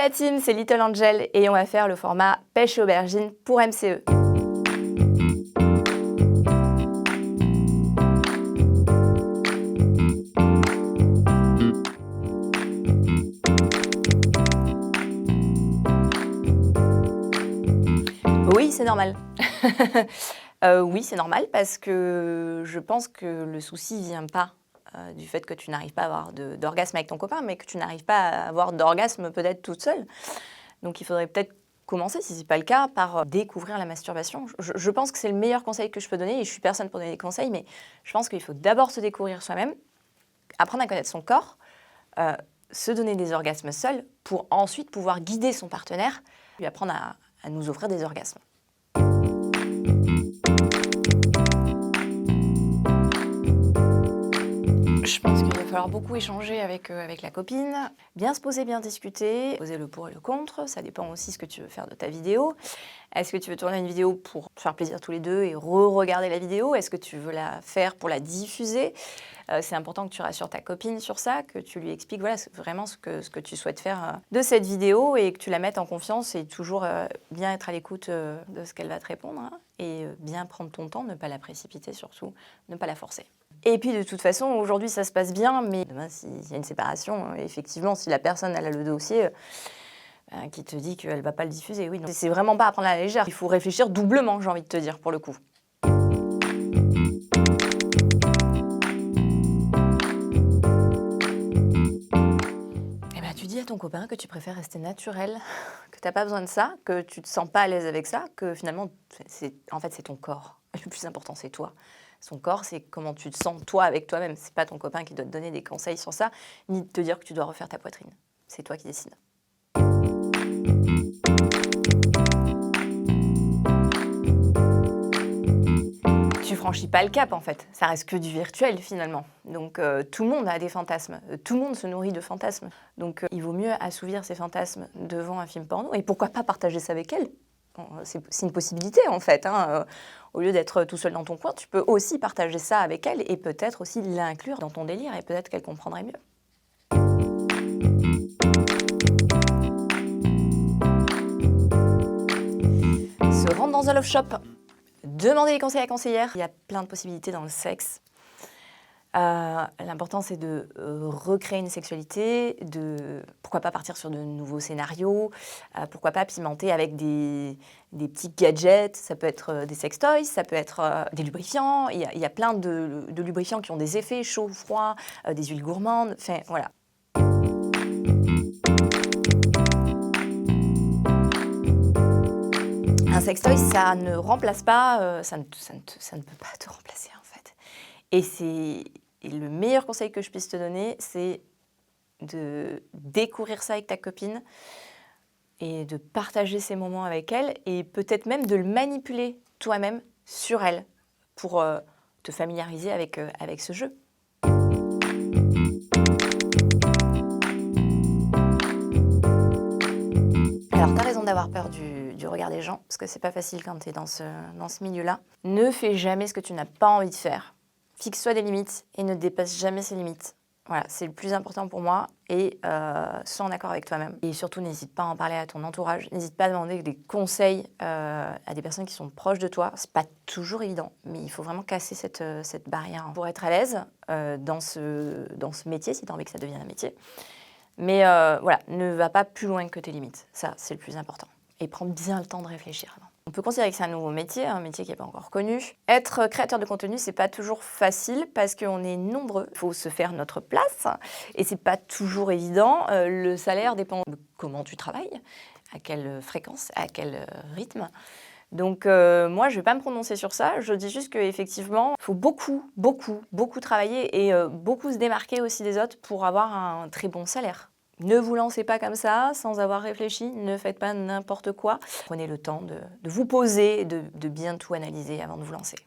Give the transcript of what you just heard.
la team, c'est Little Angel et on va faire le format pêche et aubergine pour MCE. Oui, c'est normal. Oui, c'est normal parce que je pense que le souci vient pas du fait que tu n'arrives pas à avoir d'orgasme avec ton copain, mais que tu n'arrives pas à avoir d'orgasme peut-être toute seule. Donc il faudrait peut-être commencer, si ce n'est pas le cas, par découvrir la masturbation. Je pense que c'est le meilleur conseil que je peux donner, et je suis personne pour donner des conseils, mais je pense qu'il faut d'abord se découvrir soi-même, apprendre à connaître son corps, se donner des orgasmes seul, pour ensuite pouvoir guider son partenaire, lui apprendre à nous offrir des orgasmes. Je pense qu'il va falloir beaucoup échanger avec la copine, bien se poser, bien discuter, poser le pour et le contre, ça dépend aussi ce que tu veux faire de ta vidéo. Est-ce que tu veux tourner une vidéo pour faire plaisir tous les deux et re-regarder la vidéo? Est-ce que tu veux la faire pour la diffuser? C'est important que tu rassures ta copine sur ça, que tu lui expliques voilà, vraiment ce que tu souhaites faire de cette vidéo et que tu la mettes en confiance et toujours bien être à l'écoute de ce qu'elle va te répondre hein, et bien prendre ton temps, ne pas la précipiter surtout, ne pas la forcer. Et puis de toute façon, aujourd'hui ça se passe bien, mais demain s'il y a une séparation, effectivement, si la personne elle a le dossier qui te dit qu'elle ne va pas le diffuser, oui, c'est vraiment pas à prendre à la légère. Il faut réfléchir doublement, j'ai envie de te dire, pour le coup. Et ben, tu dis à ton copain que tu préfères rester naturel, que tu n'as pas besoin de ça, que tu te sens pas à l'aise avec ça, que finalement, en fait, c'est ton corps. Le plus important, c'est toi. Son corps, c'est comment tu te sens toi avec toi-même. C'est pas ton copain qui doit te donner des conseils sur ça, ni de te dire que tu dois refaire ta poitrine. C'est toi qui décides. Tu franchis pas le cap en fait, ça reste que du virtuel finalement. Donc tout le monde a des fantasmes, tout le monde se nourrit de fantasmes. Donc il vaut mieux assouvir ses fantasmes devant un film porno et pourquoi pas partager ça avec elle. C'est une possibilité en fait. Hein. Au lieu d'être tout seul dans ton coin, tu peux aussi partager ça avec elle et peut-être aussi l'inclure dans ton délire et peut-être qu'elle comprendrait mieux. Se rendre dans un love shop, demander des conseils à la conseillère. Il y a plein de possibilités dans le sexe. L'important, c'est de recréer une sexualité, pourquoi pas partir sur de nouveaux scénarios, pourquoi pas pimenter avec des petits gadgets, ça peut être des sextoys, ça peut être des lubrifiants, il y a plein de lubrifiants qui ont des effets chaud, froid, des huiles gourmandes, enfin voilà. Un sextoy, ça ne remplace pas, ça ne peut pas te remplacer en fait. Et le meilleur conseil que je puisse te donner, c'est de découvrir ça avec ta copine et de partager ces moments avec elle et peut-être même de le manipuler toi-même sur elle pour te familiariser avec ce jeu. Alors, tu as raison d'avoir peur du regard des gens, parce que c'est pas facile quand tu es dans ce milieu-là. Ne fais jamais ce que tu n'as pas envie de faire. Fixe-toi des limites et ne dépasse jamais ces limites. Voilà, c'est le plus important pour moi et sois en accord avec toi-même. Et surtout, n'hésite pas à en parler à ton entourage. N'hésite pas à demander des conseils à des personnes qui sont proches de toi. C'est pas toujours évident, mais il faut vraiment casser cette barrière pour être à l'aise dans ce métier, si tu as envie que ça devienne un métier. Mais voilà, ne va pas plus loin que tes limites. Ça, c'est le plus important. Et prends bien le temps de réfléchir avant. On peut considérer que c'est un nouveau métier, un métier qui n'est pas encore connu. Être créateur de contenu, c'est pas toujours facile parce qu'on est nombreux. Il faut se faire notre place et c'est pas toujours évident. Le salaire dépend de comment tu travailles, à quelle fréquence, à quel rythme. Donc moi, je ne vais pas me prononcer sur ça. Je dis juste qu'effectivement, il faut beaucoup travailler et beaucoup se démarquer aussi des autres pour avoir un très bon salaire. Ne vous lancez pas comme ça, sans avoir réfléchi, ne faites pas n'importe quoi. Prenez le temps de vous poser, de bien tout analyser avant de vous lancer.